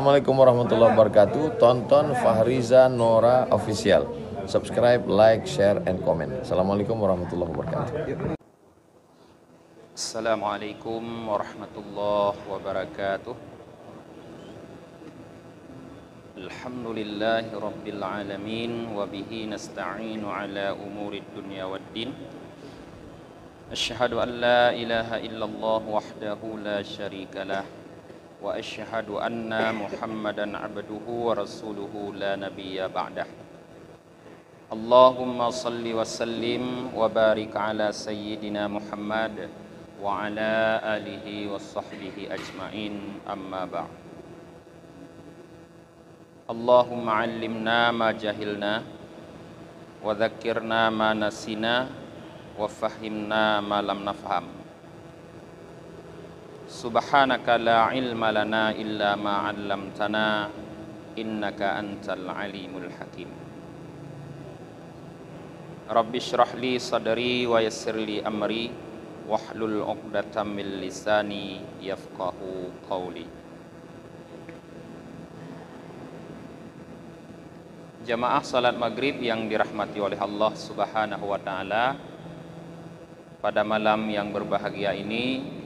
Assalamualaikum warahmatullahi wabarakatuh. Tonton Fahriza Nora Official. Subscribe, like, share, and comment. Assalamualaikum warahmatullahi wabarakatuh. Assalamualaikum warahmatullahi wabarakatuh. Alhamdulillahi rabbil alamin wa bihi nasta'inu ala umurid dunya waddin. Asyhadu an la ilaha illallah wahdahu la syarikalah wa asyhadu anna Muhammadan abduhu wa rasuluhu la nabiyya ba'dah. Allahumma salli wa sallim wa barik ala sayyidina Muhammad wa ala alihi wa sahbihi ajma'in, amma ba'd. Allahumma 'allimna ma jahilna wa dhakkirna ma nasina wa fahimna ma lam nafham. Subhanaka la ilma lana illa ma 'allamtana innaka antal alimul hakim. Rabbi shrah li sadri wa yassir li amri wahlul 'uqdatam min lisani yafqahu qawli. Jamaah salat maghrib yang dirahmati oleh Allah Subhanahu wa taala, pada malam yang berbahagia ini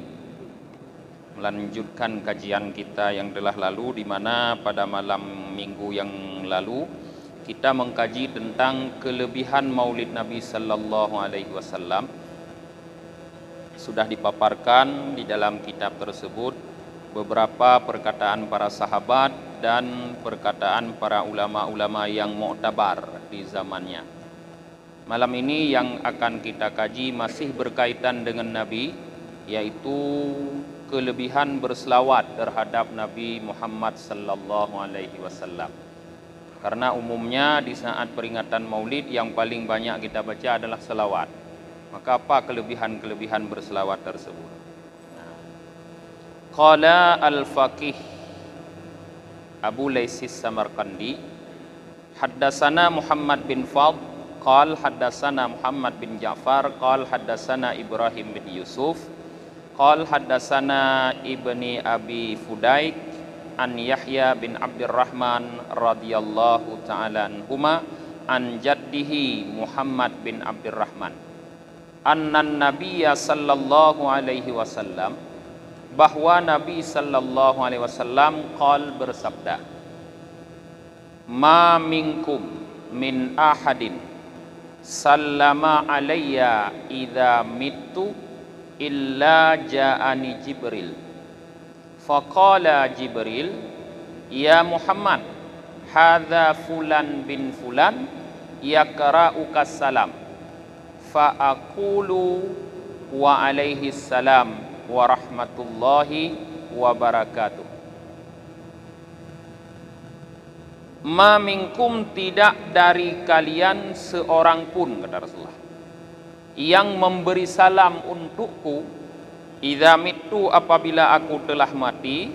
melanjutkan kajian kita yang telah lalu, di mana pada malam minggu yang lalu kita mengkaji tentang kelebihan Maulid Nabi sallallahu alaihi wasallam. Sudah dipaparkan di dalam kitab tersebut beberapa perkataan para sahabat dan perkataan para ulama-ulama yang mu'tabar di zamannya. Malam ini yang akan kita kaji masih berkaitan dengan Nabi, yaitu kelebihan berselawat terhadap Nabi Muhammad sallallahu alaihi wasallam. Karena umumnya di saat peringatan Maulid yang paling banyak kita baca adalah selawat. Maka apa kelebihan-kelebihan berselawat tersebut? Qala al-faqih Abu Laisis Samarqandi, haddatsana Muhammad bin Fadl qal haddatsana Muhammad bin Ja'far qal haddatsana Ibrahim bin Yusuf qal haddatsana Ibni Abi Fudaik an Yahya bin Abdurrahman radhiyallahu ta'ala anhuma an jaddihi Muhammad bin Abdurrahman annan nabiyya sallallahu alaihi wasallam, bahwa Nabi sallallahu alaihi wasallam qal bersabda, ma minkum min ahadin sallama alayya idza mittu illa ja'ani Jibril faqala Jibril ya Muhammad hadza fulan bin fulan yaqra'uka salam fa aqulu wa alaihi salam wa rahmatullahi wa barakatuh. Ma minkum, tidak dari kalian seorang pun, kata Rasulullah, yang memberi salam untukku idza mittu, apabila aku telah mati,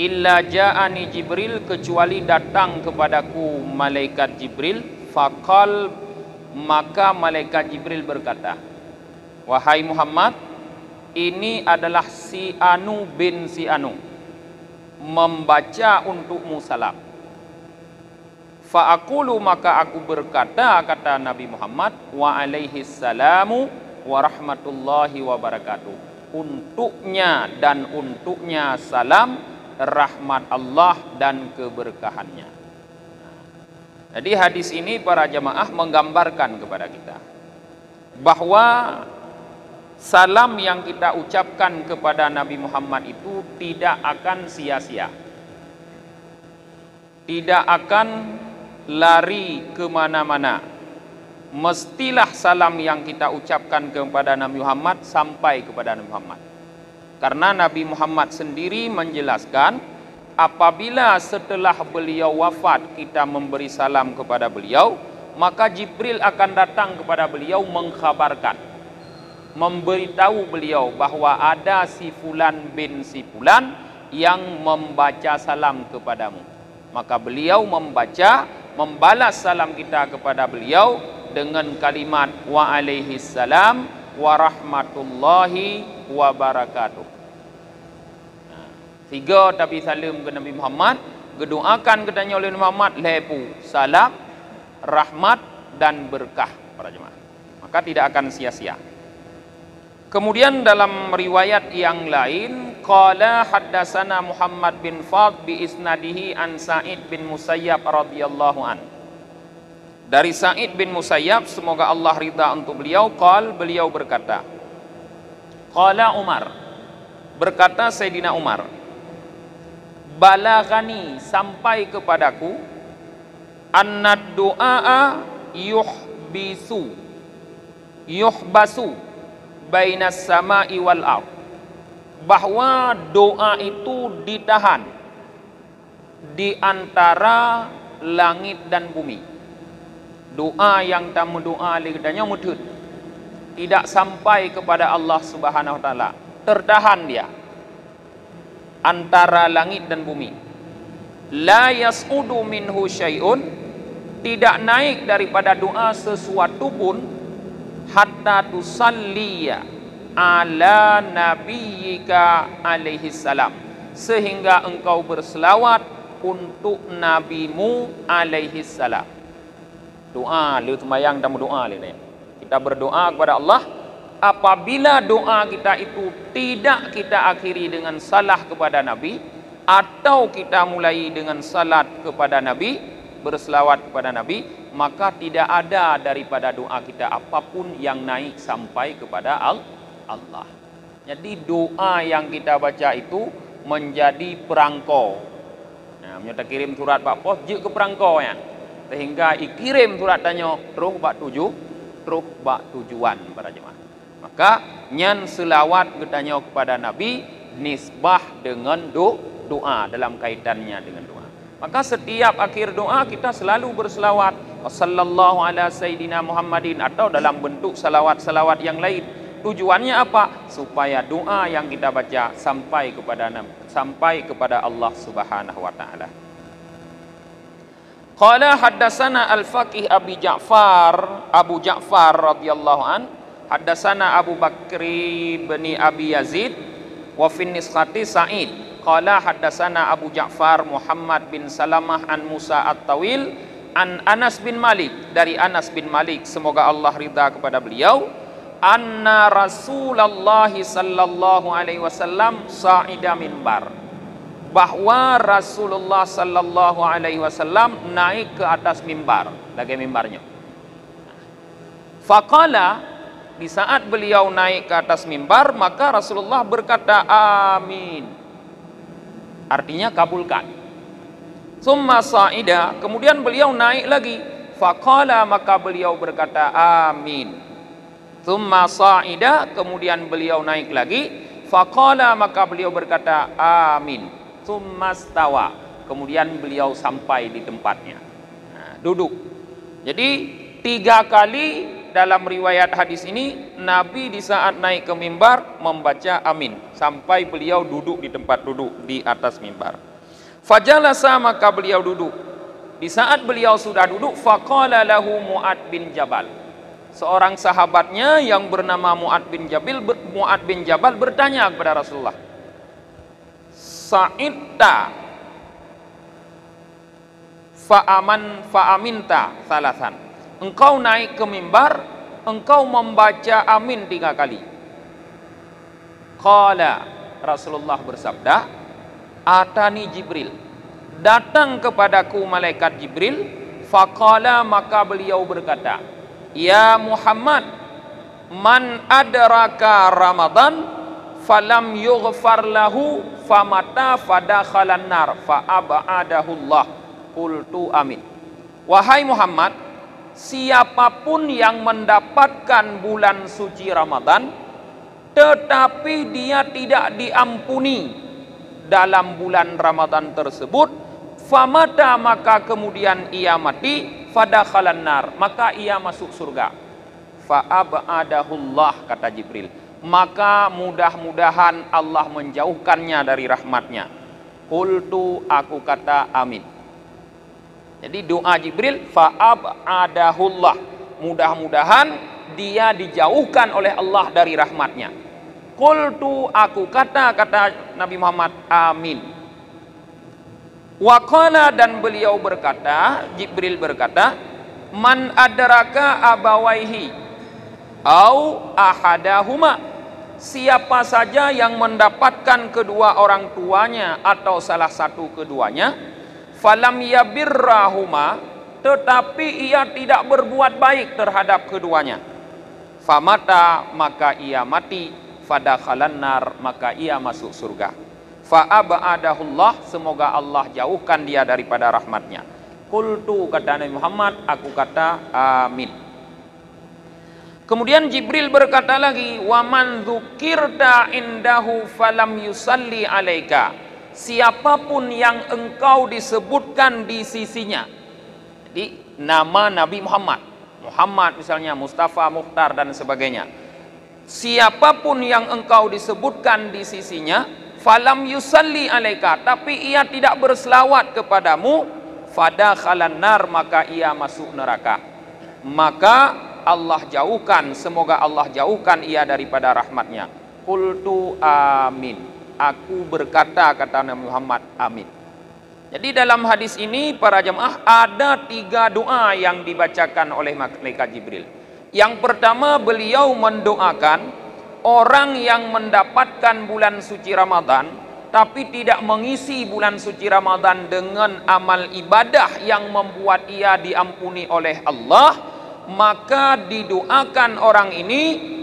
illa ja'ani Jibril, kecuali datang kepadaku malaikat Jibril, faqal, maka malaikat Jibril berkata, wahai Muhammad, ini adalah si Anu bin si Anu membaca untukmu salam. Fa'akulu, maka aku berkata, kata Nabi Muhammad, wa alaihi salamu wa rahmatullahi wa barakatuh, untuknya dan untuknya salam, rahmat Allah dan keberkahannya. Jadi hadis ini para jamaah menggambarkan kepada kita bahwa salam yang kita ucapkan kepada Nabi Muhammad itu tidak akan sia-sia, tidak akan lari kemana-mana. Mestilah salam yang kita ucapkan kepada Nabi Muhammad sampai kepada Nabi Muhammad. Karena Nabi Muhammad sendiri menjelaskan, apabila setelah beliau wafat kita memberi salam kepada beliau, maka Jibril akan datang kepada beliau mengkhabarkan, memberitahu beliau bahwa ada si fulan bin si fulan yang membaca salam kepadamu. Maka beliau membalas salam kita kepada beliau dengan kalimat wa alaihi salam wa rahmatullahi wa barakatuh. Tiga tapi salam ke Nabi Muhammad, gedoakan katanya oleh Nabi Muhammad lepu salam, rahmat dan berkah para jemaah. Maka tidak akan sia-sia. Kemudian dalam riwayat yang lain, qala haddatsana Muhammad bin Fadl bi isnadihi an Sa'id bin Musayyab radhiyallahu an. Dari Sa'id bin Musayyab, semoga Allah ridha untuk beliau, beliau berkata, qala Umar, berkata Sayyidina Umar, balaghani, sampai kepadaku, annad du'a yuhbasu bainas sama'i wal ard, bahwa doa itu ditahan di antara langit dan bumi. Doa yang tamu doa lidahnya mudhud, tidak sampai kepada Allah Subhanahu wa taala, tertahan dia antara langit dan bumi. La yas'udu minhu syai'un, tidak naik daripada doa sesuatu pun, hatta tusalliya ala nabiyyika alaihi salam, sehingga engkau berselawat untuk nabimu alaihi salam. Doa lu sembahyang dan berdoa lu. Kita berdoa kepada Allah. Apabila doa kita itu tidak kita akhiri dengan salah kepada Nabi, atau kita mulai dengan salat kepada Nabi, berselawat kepada Nabi, maka tidak ada daripada doa kita apapun yang naik sampai kepada Allah. Jadi doa yang kita baca itu menjadi perangko. Nah, kita kirim surat Pak Pos je ke perangko ya. Sehingga ikirim surat tanya terus bak tujuan para jemaah. Maka nyan selawat katanya kepada Nabi nisbah dengan doa dalam kaitannya dengan doa. Maka setiap akhir doa kita selalu berselawat sallallahu ala sayyidina Muhammadin, atau dalam bentuk salawat-salawat yang lain. Tujuannya apa? Supaya doa yang kita baca sampai kepada Allah Subhanahu wa taala. Qala haddatsana al-faqih Abu Ja'far radhiyallahu an, haddatsana Abu Bakri bin Abi Yazid wa fi niskhati Sa'id. Qala haddatsana Abu Ja'far Muhammad bin Salamah an Musa at-Tawil an Anas bin Malik, dari Anas bin Malik, semoga Allah ridha kepada beliau, anna Rasulullah sallallahu alaihi wasallam sa'ida minbar, bahwa Rasulullah sallallahu alaihi wasallam naik ke atas mimbar, lagi mimbarnya. Faqala, di saat beliau naik ke atas mimbar, maka Rasulullah berkata amin, artinya kabulkan. Summa sa'ida, kemudian beliau naik lagi. Faqala, maka beliau berkata amin. Summa sa'ida, kemudian beliau naik lagi. Faqala, maka beliau berkata amin. Summa stawa, kemudian beliau sampai di tempatnya. Nah, duduk. Jadi 3 kali dalam riwayat hadis ini Nabi di saat naik ke mimbar membaca amin sampai beliau duduk di tempat duduk di atas mimbar. Fajalasa, maka beliau duduk. Di saat beliau sudah duduk, faqala lahu Mu'ad bin Jabal, seorang sahabatnya yang bernama Mu'ad bin Jabal bertanya kepada Rasulullah, sa'idta fa'aminta salasan, engkau naik ke mimbar, engkau membaca amin 3 kali. Qala, Rasulullah bersabda, atani Jibril, datang kepadaku malaikat Jibril. Faqala, maka beliau berkata, ya Muhammad, man adraka Ramadan falam yughfar lahu famata fadakhalan nar fa'abadahullah. Qultu amin. Wahai Muhammad, siapapun yang mendapatkan bulan suci Ramadan tetapi dia tidak diampuni dalam bulan Ramadan tersebut, famata, maka kemudian ia mati, fadakhalan nar, maka ia masuk surga. Fa'abadahullah, kata Jibril, maka mudah-mudahan Allah menjauhkannya dari rahmatnya. Qultu, aku kata amin. Jadi doa Jibril, fa'abadahullah, mudah-mudahan dia dijauhkan oleh Allah dari rahmatnya. Qultu, aku kata Nabi Muhammad, amin. Wa qala, dan beliau berkata, Jibril berkata, man adraka abawaihi au ahadahuma, siapa saja yang mendapatkan kedua orang tuanya atau salah satu keduanya, falam yabirrahuma, tetapi ia tidak berbuat baik terhadap keduanya, famata, maka ia mati, fadakhalan nar, maka ia masuk surga. Fa'abadahullah, semoga Allah jauhkan dia daripada rahmatnya. Qultu, kata Nabi Muhammad, aku kata amin. Kemudian Jibril berkata lagi, wa man dzukirta indahu falam yusalli alaika, siapapun yang engkau disebutkan di sisinya. Jadi nama Nabi Muhammad misalnya, Mustafa, Mukhtar dan sebagainya. Siapapun yang engkau disebutkan di sisinya, falam yusalli alaika, tapi ia tidak berselawat kepadamu, fadakhalan nar, maka ia masuk neraka. Maka Allah jauhkan, semoga Allah jauhkan ia daripada rahmatnya. Qultu amin, aku berkata, kata Nabi Muhammad, amin. Jadi dalam hadis ini para jemaah ada 3 doa yang dibacakan oleh malaikat Jibril. Yang pertama, beliau mendoakan orang yang mendapatkan bulan suci Ramadan tapi tidak mengisi bulan suci Ramadan dengan amal ibadah yang membuat ia diampuni oleh Allah, maka didoakan orang ini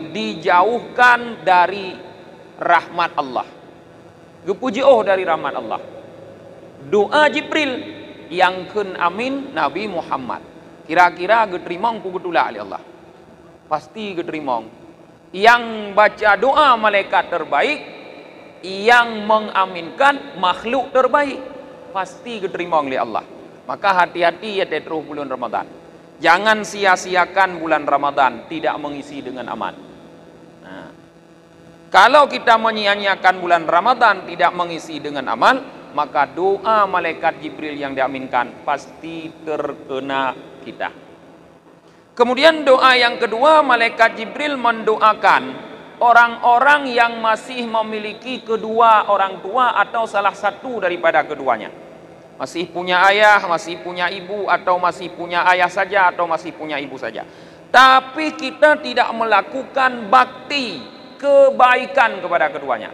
dijauhkan dari rahmat Allah. Gepuji dari rahmat Allah. Doa Jibril yang kun amin Nabi Muhammad. Kira-kira geterimong ku getula oleh Allah. Pasti geterimong. Yang baca doa malaikat terbaik, yang mengaminkan makhluk terbaik, pasti geterimong oleh Allah. Maka hati-hati ya terus bulan Ramadan. Jangan sia-siakan bulan Ramadan tidak mengisi dengan amal. Nah, kalau kita menyia-nyiakan bulan Ramadan tidak mengisi dengan amal, maka doa malaikat Jibril yang diaminkan pasti terkena kita. Kemudian doa yang kedua, malaikat Jibril mendoakan orang-orang yang masih memiliki kedua orang tua atau salah satu daripada keduanya. Masih punya ayah, masih punya ibu, atau masih punya ayah saja, atau masih punya ibu saja. Tapi kita tidak melakukan bakti kebaikan kepada keduanya.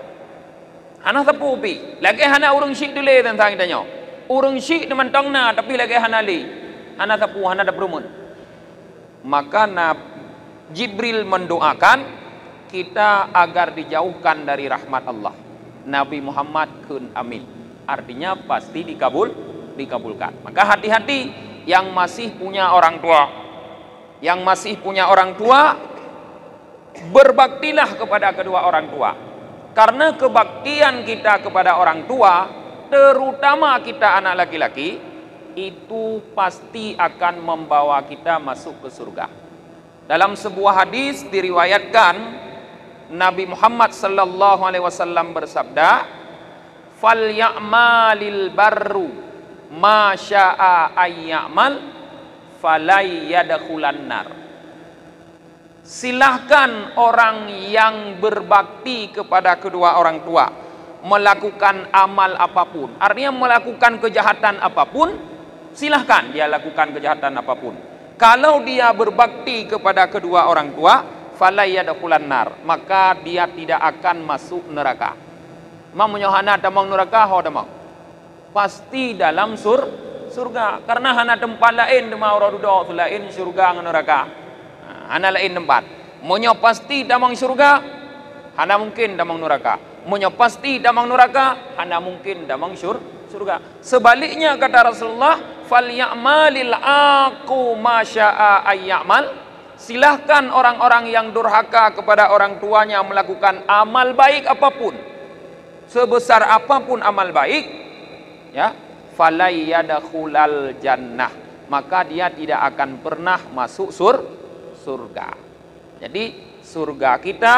Hana tepu pi, lagi hana urung syik dulu tentang itanya. Urung syik teman tongna, tapi lagi hana li. Hana tepu, hana daprumun. Maka Jibril mendoakan kita agar dijauhkan dari rahmat Allah. Nabi Muhammad kun amin. Artinya pasti dikabulkan. Maka hati-hati yang masih punya orang tua. Yang masih punya orang tua, berbaktilah kepada kedua orang tua. Karena kebaktian kita kepada orang tua, terutama kita anak laki-laki, itu pasti akan membawa kita masuk ke surga. Dalam sebuah hadis diriwayatkan Nabi Muhammad sallallahu alaihi wasallam bersabda, "Falyamalil barru ma syaa ayyamal falay yadkhulan nar." Silahkan orang yang berbakti kepada kedua orang tua melakukan amal apapun, artinya melakukan kejahatan apapun, silahkan dia lakukan kejahatan apapun. Kalau dia berbakti kepada kedua orang tua, falay yadkhulan nar, maka dia tidak akan masuk neraka. Mau menyohana damang neraka ho damang. Pasti dalam surga, karena hana tempat lain demau rodudo lain surga ngan neraka. Hana lain tempat. Monyo pasti damang surga, hana mungkin damang neraka. Monyo pasti damang neraka, hana mungkin damang surga. Sebaliknya kata Rasulullah, falyamalil aqu ma syaa ayyamal. Silahkan orang-orang yang durhaka kepada orang tuanya melakukan amal baik apapun, sebesar apapun amal baik, ya, falay yadkhulal jannah, maka dia tidak akan pernah masuk surga. Jadi surga kita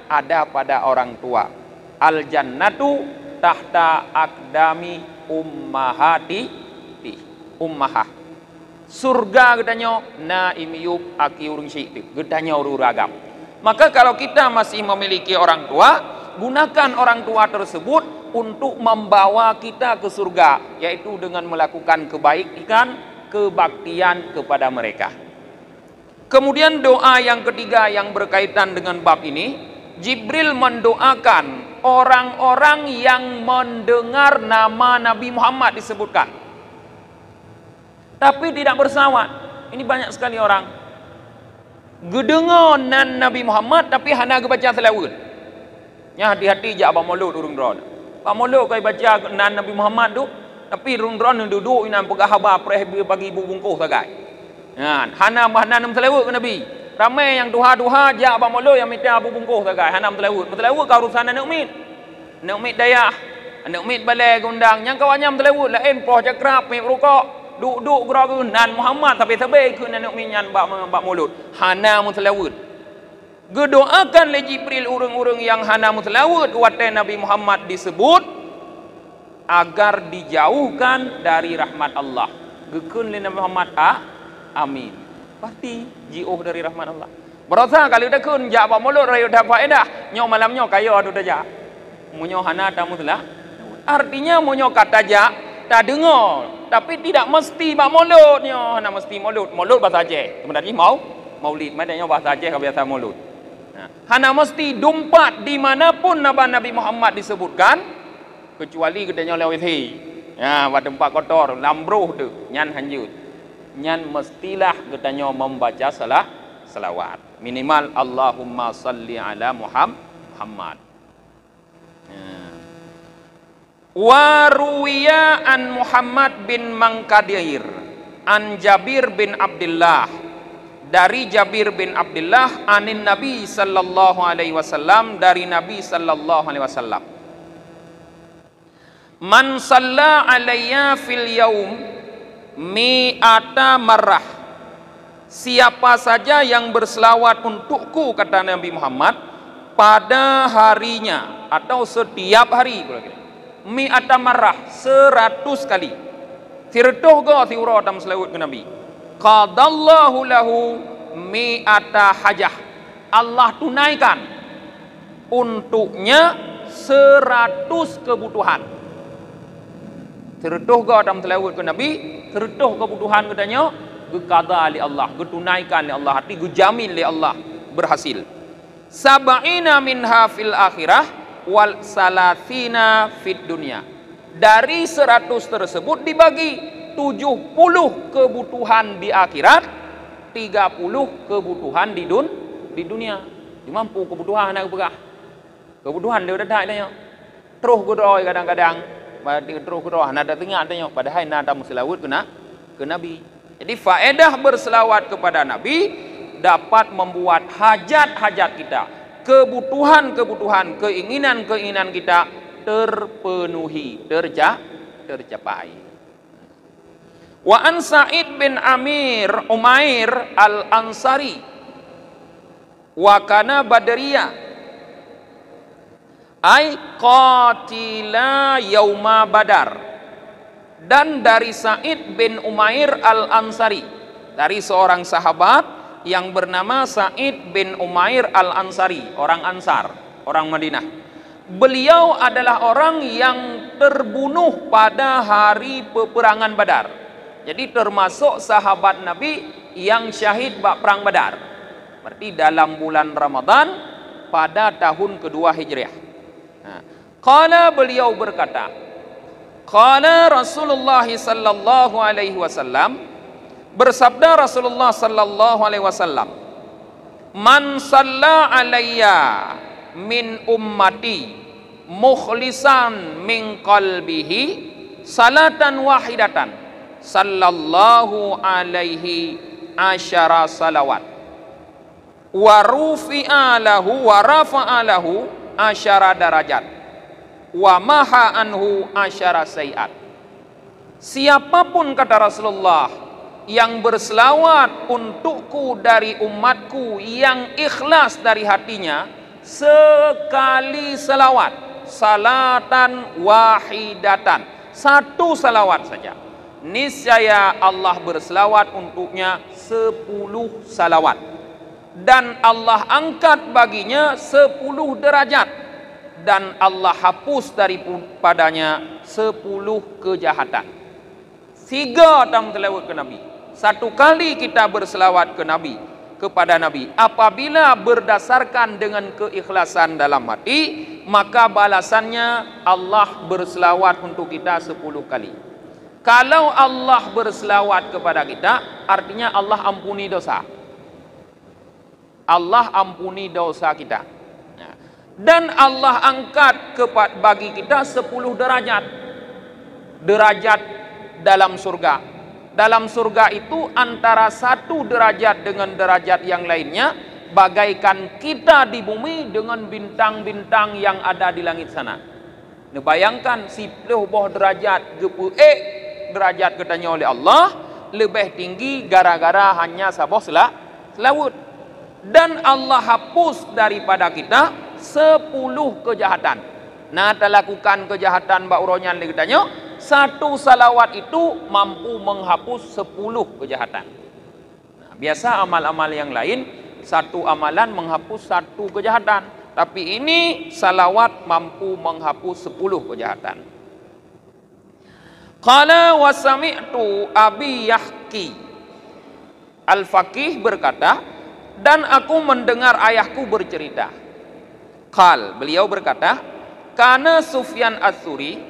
ada pada orang tua. Al jannatu tahta aqdami ummahah. Surga gedanya na imiyub aki urung syik gedanya ururagam. Maka kalau kita masih memiliki orang tua, gunakan orang tua tersebut untuk membawa kita ke surga, yaitu dengan melakukan kebaikan, kebaktian kepada mereka. Kemudian doa yang ketiga yang berkaitan dengan bab ini, Jibril mendoakan orang-orang yang mendengar nama Nabi Muhammad disebutkan, tapi tidak berselawat. Ini banyak sekali orang gedengar nan Nabi Muhammad tapi hana baca selawat. Ya, hati-hati je abang mulut urung dron. Abang mulut kau baca nan Nabi Muhammad tu, tapi urung dron duduk inan pegah haba preh bagi ibu bungkus sagai. Ya, hana nam selawat ke Nabi. Ramai yang duha-duha je abang mulut yang minta abu bungkus sagai. Hana selawat. Selawat kau urusan anak umit. Anak umit dayah, anak umit balai gondang. Yang kawannya selawat lain poh cakrap mi rokok. Duk gerak nan Muhammad sampai ke anak umit nyan bak mulut. Hana selawat. Gedoakan le Jibril urang-urang yang hana mutlawat watai Nabi Muhammad disebut agar dijauhkan dari rahmat Allah. Gekun le Nabi Muhammad amin. Pasti jauh dari rahmat Allah. Berasa kalau dah kun jak ba mulut rayu dah faedah, nyo malamnya kaya adu dah jak. Munyo hana ta mutla. Artinya munyo kata jak tak dengar, tapi tidak mesti ba mulut nyo, hana mesti mulut. Mulut bahasa Aceh. Sebenarnya maulid, maknanya bahasa Aceh biasa mulut. Hana mesti dumpat dimanapun Nabi Muhammad disebutkan, kecuali katanya lewat hi. Ya, pada tempat kotor, lambruh tu, nyan hanjut. Nyan mestilah katanya membaca selawat. Minimal Allahumma salli ala Muhammad. Wa ruwiya an Muhammad bin Mankadir an Jabir bin Abdullah, dari Jabir bin Abdullah anin Nabi sallallahu alaihi wasallam, dari Nabi sallallahu alaihi wasallam, man shalla alayya fil yaum mi'ata marrah, siapa saja yang berselawat untukku, kata Nabi Muhammad, pada harinya atau setiap hari, mi'ata marrah, 100 kali. Tirtuh go tiura tam selawat ke Nabi. Qadallahu lahu mi'ata hajah, Allah tunaikan untuknya 100 kebutuhan. Tertuh ke dalam selawat ke Nabi, tertuh kebutuhan katanya, qada li Allah, tunaikan li Allah, hati jamin li Allah berhasil. Sab'ina minha fil akhirah wal salatina fid dunya. Dari 100 tersebut dibagi 70 kebutuhan di akhirat, 30 kebutuhan di dunia. Dimampu kebutuhan nak berah. Kebutuhan dia dah tak tanya. Terus guroi kadang-kadang, terus guroi nada tengah tanya, padahal nada selawat ke Nabi. Jadi faedah berselawat kepada Nabi dapat membuat hajat-hajat kita, kebutuhan-kebutuhan, keinginan-keinginan kita terpenuhi, tercapai. Wa an Sa'id bin Amir Umair al-Ansari wa kana badriyah ay qatila yauma badar, dan dari Sa'id bin Umair al-Ansari, dari seorang sahabat yang bernama Sa'id bin Umair al-Ansari, orang Ansar, orang Madinah. Beliau adalah orang yang terbunuh pada hari peperangan Badar. Jadi termasuk sahabat Nabi yang syahid bak perang Badar. Berarti dalam bulan Ramadan pada tahun kedua Hijriah. Qala, beliau berkata, qala Rasulullah sallallahu alaihi wasallam, bersabda Rasulullah sallallahu alaihi wasallam, man shalla alayya min ummati mukhlisan min qalbihi salatan wahidatan sallallahu alaihi asyara salawat wa rufi'a lahu wa rafa'a lahu asyara darajat wa maha anhu asyara sayiat. Siapapun, kata Rasulullah, yang berselawat untukku dari umatku yang ikhlas dari hatinya, sekali selawat, salatan wahidatan, satu salawat saja, niscaya Allah berselawat untuknya 10 salawat. dan Allah angkat baginya 10 derajat, dan Allah hapus daripadanya 10 kejahatan. 3 tam selawat ke Nabi. 1 kali kita berselawat ke Nabi, kepada Nabi, apabila berdasarkan dengan keikhlasan dalam hati, maka balasannya Allah berselawat untuk kita 10 kali. Kalau Allah berselawat kepada kita, artinya Allah ampuni dosa. Allah ampuni dosa kita. Dan Allah angkat bagi kita 10 derajat. Derajat dalam surga. Dalam surga itu antara 1 derajat dengan derajat yang lainnya bagaikan kita di bumi dengan bintang-bintang yang ada di langit sana. Nah, bayangkan 10 derajat derajat katanya oleh Allah lebih tinggi gara-gara hanya sabah selawut. Dan Allah hapus daripada kita 10 kejahatan. Nah, tak lakukan kejahatan bak uronyan lagi katanya, 1 salawat itu mampu menghapus 10 kejahatan. Nah, biasa amal-amal yang lain 1 amalan menghapus 1 kejahatan, tapi ini salawat mampu menghapus 10 kejahatan. Qala wa sami'tu Abi Yahki Al-Faqih berkata, dan aku mendengar ayahku bercerita. Qal, beliau berkata, kana Sufyan Ats-Tsuri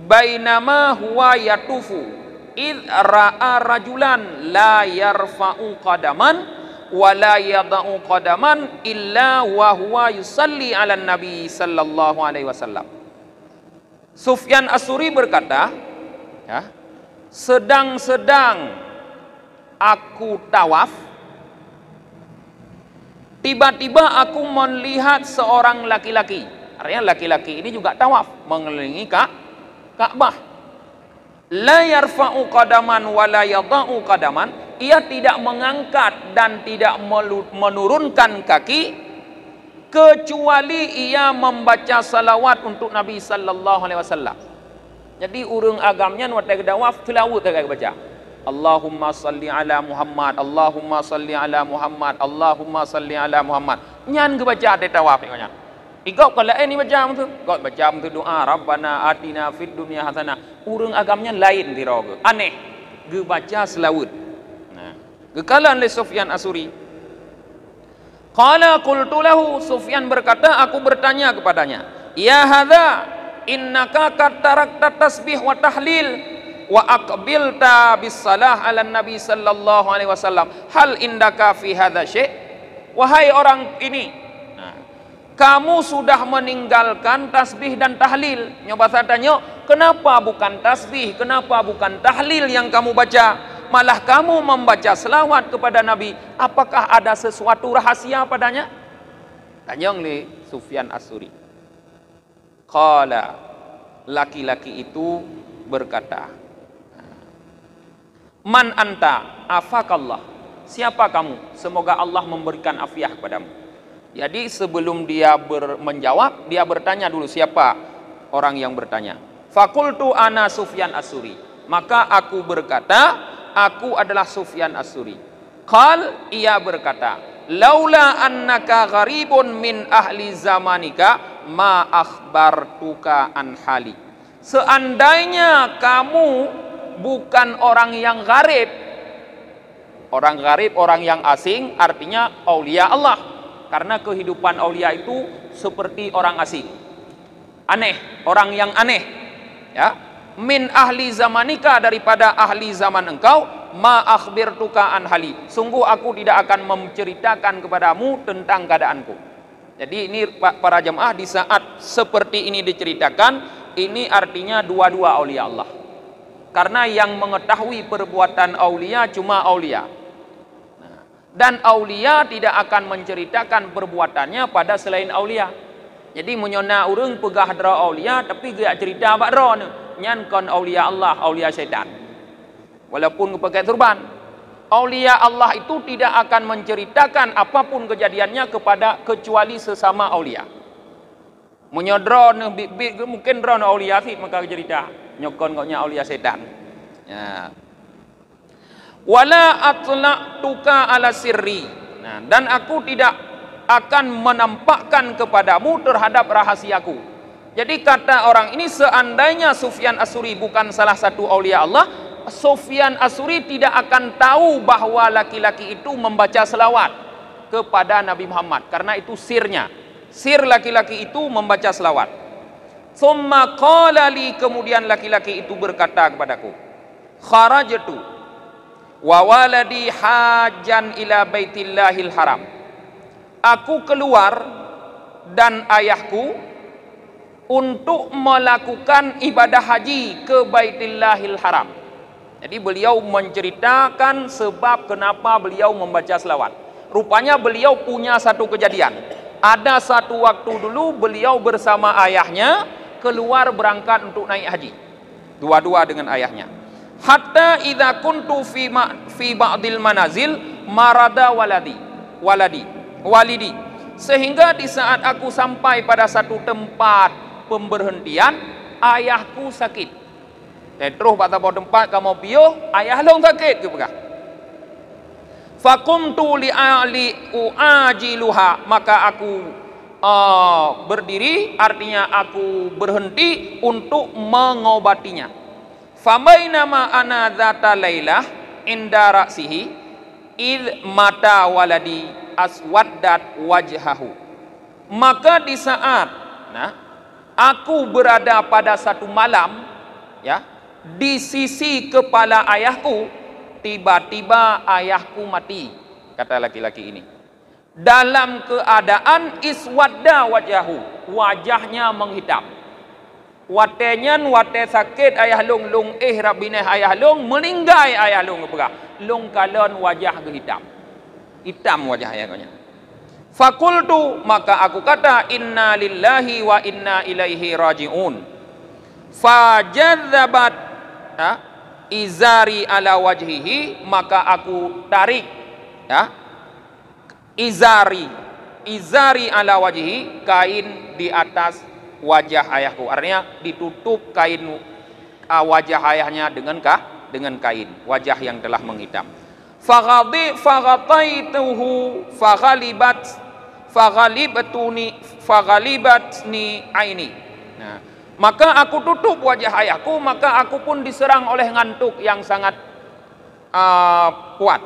bainama huwa yatufu id ra'a rajulan la yarfa'u qadaman wa la yada'u qadaman illa wa huwa yusalli 'alan nabi sallallahu alaihi wasallam. Sufyan Ats-Tsuri berkata, ya, sedang-sedang aku tawaf, tiba-tiba aku melihat seorang laki-laki. Artinya laki-laki ini juga tawaf mengelilingi Ka'bah. La yarfa'u qadaman wa la yada'u qadaman. Ia tidak mengangkat dan tidak menurunkan kaki kecuali ia membaca salawat untuk Nabi sallallahu alaihi wasallam. Jadi urang agamnya waktu tawaf tilawat tak baca. Allahumma salli ala Muhammad, Allahumma salli ala Muhammad, Allahumma salli ala Muhammad. Nyan ke baca ada tawaf ni kan. Igau kalau ini baca tu, kau baca tu doa Rabbana atina fid dunya hasanah. Urang agamnya lain diraga. Aneh. Ge baca selawat. Nah, gekalan le Sufyan Ats-Tsuri. Qala qultu lahu, Sufyan berkata, aku bertanya kepadanya, ya hadza innaka qad tarakta tasbih wa tahlil wa aqbilta bis salah ala nabi sallallahu alaihi wasallam, hal indaka fi hadza syai'? Wahai orang ini, kamu sudah meninggalkan tasbih dan tahlil. Nyoba saya tanya, kenapa bukan tasbih, kenapa bukan tahlil yang kamu baca, malah kamu membaca selawat kepada Nabi? Apakah ada sesuatu rahasia padanya? Tanya oleh Sufyan Ats-Tsuri. Qala, laki-laki itu berkata, man anta afakallah, siapa kamu, semoga Allah memberikan afiah kepadamu. Jadi sebelum dia menjawab, dia bertanya dulu siapa orang yang bertanya. Fakultu ana Sufyan Ats-Tsuri, maka aku berkata, aku adalah Sufyan Ats-Tsuri. Qal, ia berkata, laula annaka gharibun min ahli zamanika ma akhbartuka an hali. Seandainya kamu bukan orang yang gharib. Orang gharib, orang yang asing, artinya aulia Allah. Karena kehidupan aulia itu seperti orang asing. Aneh, orang yang aneh. Ya. Min ahli zamanika, daripada ahli zaman engkau, ma akhbirtuka an hali. Sungguh aku tidak akan menceritakan kepadamu tentang keadaanku. Jadi ini para jemaah, di saat seperti ini diceritakan, ini artinya dua-dua aulia Allah. Karena yang mengetahui perbuatan aulia cuma aulia. Dan aulia tidak akan menceritakan perbuatannya pada selain aulia. Jadi menyona urang pegah dra aulia tapi dia cerita bak dra ni. Nyan kon aulia Allah, aulia syaitan. Walaupun pakai turban. Aulia Allah itu tidak akan menceritakan apapun kejadiannya kepada kecuali sesama aulia. Menyodra mungkin dra aulia sih maka cerita. Nyokon koknya aulia syaitan. Ya. Wala atla'tuka ala sirri. Nah, dan aku tidak akan menampakkan kepadamu terhadap rahasiaku. Jadi kata orang ini, seandainya Sufyan As-Suri bukan salah satu aulia Allah, Sufyan As-Suri tidak akan tahu bahwa laki-laki itu membaca selawat kepada Nabi Muhammad, karena itu sirnya. Sir laki-laki itu membaca selawat. Tsumma qala li, kemudian laki-laki itu berkata kepadaku, kharajtu wa waladi hajan ila baitillahil haram. Aku keluar dan ayahku untuk melakukan ibadah haji ke Baitillahil Haram. Jadi beliau menceritakan sebab kenapa beliau membaca selawat. Rupanya beliau punya satu kejadian. Ada satu waktu dulu beliau bersama ayahnya keluar berangkat untuk naik haji. Dua-dua dengan ayahnya. Hatta idza kuntu fi ba'dil manazil marada walidi. Sehingga di saat aku sampai pada satu tempat pemberhentian, ayahku sakit. Terus pada tempat kamu piuh, ayah long sakit ke pegah. Faqumtu li uajiluha, maka aku berdiri, artinya aku berhenti untuk mengobatinya. Famainama ana dzata lailah inda ra'sihi id mata waladi aswaddat wajhahu. Maka di saat aku berada pada satu malam, ya, di sisi kepala ayahku, tiba-tiba ayahku mati, kata laki-laki ini. Dalam keadaan iswadda wajahu, wajahnya menghitam. Watenyan wate sakit ayah long rabineh ayah long melinggai ayah long berah. Long kalon wajah hitam. Hitam wajah ayahnya. Fakultu, maka aku kata, inna lillahi wa inna ilaihi raji'un. Fajadzabat izari ala wajhihi, maka aku tarik izari ala wajhihi, kain di atas wajah ayahku. Artinya ditutup kain wajah ayahnya dengan kain, wajah yang telah menghitam. Faghataituhu faghalibatni aini. Nah, maka aku tutup wajah ayahku, maka aku pun diserang oleh ngantuk yang sangat kuat.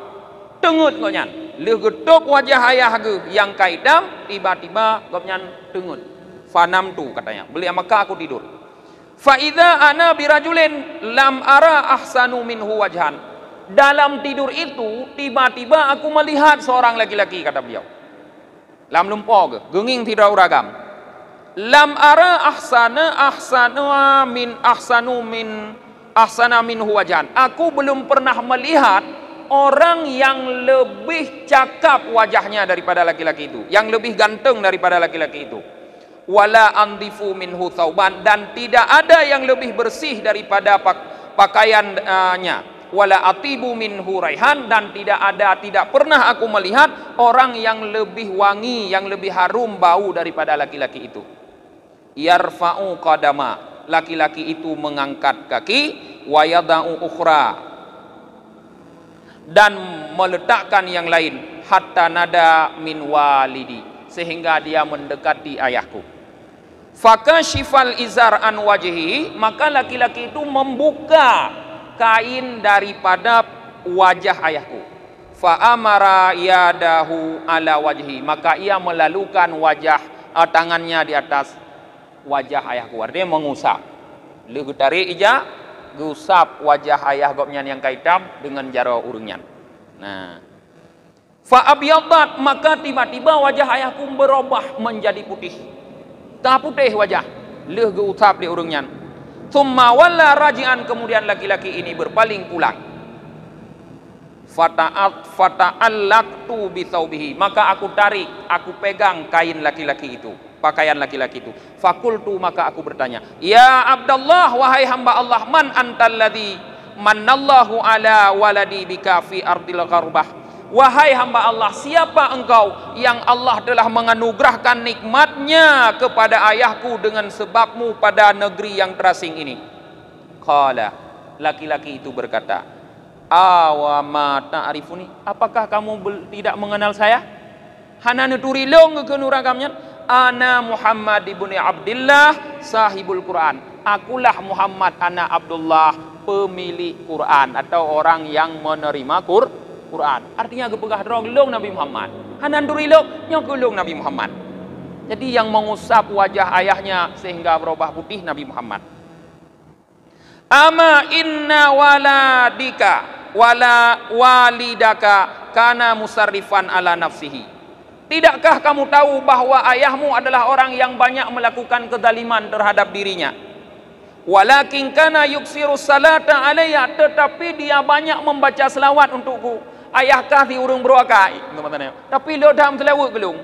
Tengut gonyan, legetuk wajah ayahku yang kaidam, tiba-tiba gonyan tengut. Fanam tu katanya, beliau, maka aku tidur. Fa idza ana birajulin lam ara ahsanu minhu wajhan. Dalam tidur itu tiba-tiba aku melihat seorang laki-laki, kata beliau. Lam lumpog, genging tidak uragam. Lam ara ahsana minhu wajhan. Aku belum pernah melihat orang yang lebih cakap wajahnya daripada laki-laki itu, yang lebih ganteng daripada laki-laki itu. Wala andifu minhu thauban, dan tidak ada yang lebih bersih daripada pakaiannya. Wala atibu minhu raihan, dan tidak pernah aku melihat orang yang lebih wangi, yang lebih harum bau daripada laki-laki itu. Yarfa'u qadama, laki-laki itu mengangkat kaki, wa yada'u ukhra, dan meletakkan yang lain, hatta nada min walidi, sehingga dia mendekati ayahku. Fakashifal izar an wajhi, maka laki-laki itu membuka kain daripada wajah ayahku. Fa amara yadahu ala wajhi, maka ia melalukan tangannya di atas wajah ayahku, artinya mengusap. Lalu tarik ija, gusap wajah ayah gopnya yang kaitam dengan jaro urungnya. Nah, fa abyadat, maka tiba-tiba wajah ayahku berubah menjadi putih. Tak putih wajah, leh geusap di urungnya. Thumma walla raji'an, kemudian laki-laki ini berpaling pulang. Fata'allaqtu bi thawbihi, maka aku tarik, aku pegang kain laki-laki itu, pakaian laki-laki itu. Fakultu, maka aku bertanya, ya Abdullah, wahai hamba Allah, man antalladzi manallahu ala waladi bika fi ardil gharbah. Wahai hamba Allah, siapa engkau yang Allah telah menganugerahkan nikmatnya kepada ayahku dengan sebabmu pada negeri yang terasing ini? Qala, laki-laki itu berkata, Awama ta'rifuni, apakah kamu tidak mengenal saya? Hanana turilong ke nuragamnya. Ana Muhammad ibn Abdullah sahibul Quran. Akulah Muhammad anak Abdullah, pemilik Quran atau orang yang menerima Quran. Artinya gepegah drong Nabi Muhammad. Hanan turilong nyokulong Nabi Muhammad. Jadi yang mengusap wajah ayahnya sehingga berubah putih Nabi Muhammad. Ama inna waladika wala walidaka kana musarrifan ala nafsihi. Tidakkah kamu tahu bahwa ayahmu adalah orang yang banyak melakukan kezaliman terhadap dirinya? Walakin kana yuksiru salata alayya, tetapi dia banyak membaca selawat untukku. Ayahkah di urung beroakai, tapi lo dah melawat gelung.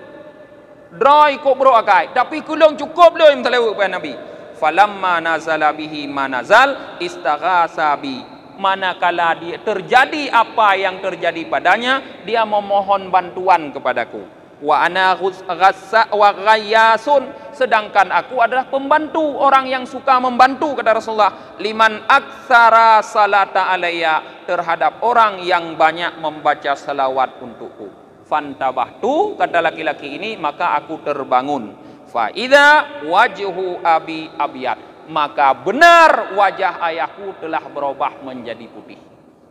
Drai ko beroakai, tapi kulung cukup lo yang melawat pada Nabi. Falamma nazala bihi manazal istaghasa bi, manakala dia terjadi apa yang terjadi padanya, dia memohon bantuan kepadaku. Wa ana ghassa wa ghayyasun, sedangkan aku adalah pembantu, orang yang suka membantu, kata Rasulullah. Liman aktsara salata alayya, terhadap orang yang banyak membaca salawat untukku. Fantabahtu, kata laki-laki ini, maka aku terbangun. Faida wajhu abi abiyat, maka benar wajah ayahku telah berubah menjadi putih.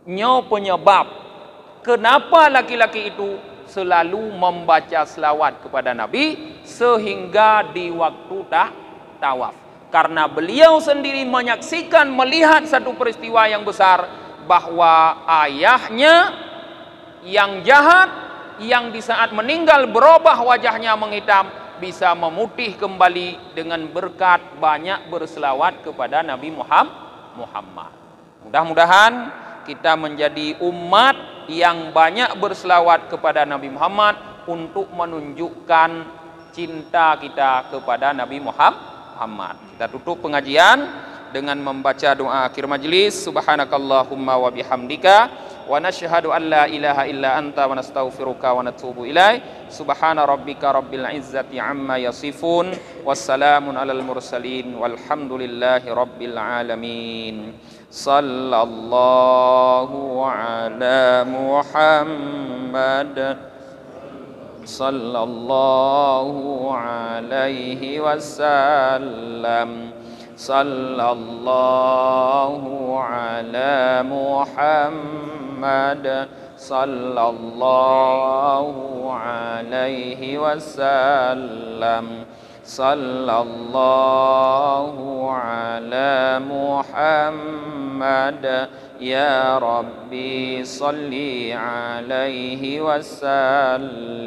Nyo penyebab kenapa laki-laki itu selalu membaca selawat kepada Nabi sehingga di waktu tawaf, karena beliau sendiri menyaksikan, melihat satu peristiwa yang besar, bahwa ayahnya yang jahat, yang di saat meninggal berubah wajahnya menghitam, bisa memutih kembali dengan berkat banyak berselawat kepada Nabi Muhammad. Mudah-mudahan kita menjadi umat yang banyak berselawat kepada Nabi Muhammad untuk menunjukkan cinta kita kepada Nabi Muhammad. Kita tutup pengajian dengan membaca doa akhir majlis. Subhanakallahumma wa bihamdika wa nashhadu an la ilaha illa anta wa nastaghfiruka wa natubu ilaik. Subhana rabbika rabbil izzati amma yasifun, wassalamun alal mursalin, walhamdulillahi rabbil alamin. Sallallahu ala Muhammad sallallahu alaihi wasallam. Sallallahu ala Muhammad sallallahu alaihi wasallam. Sallallahu ala Muhammad ya Rabbi salli alaihi wasallam.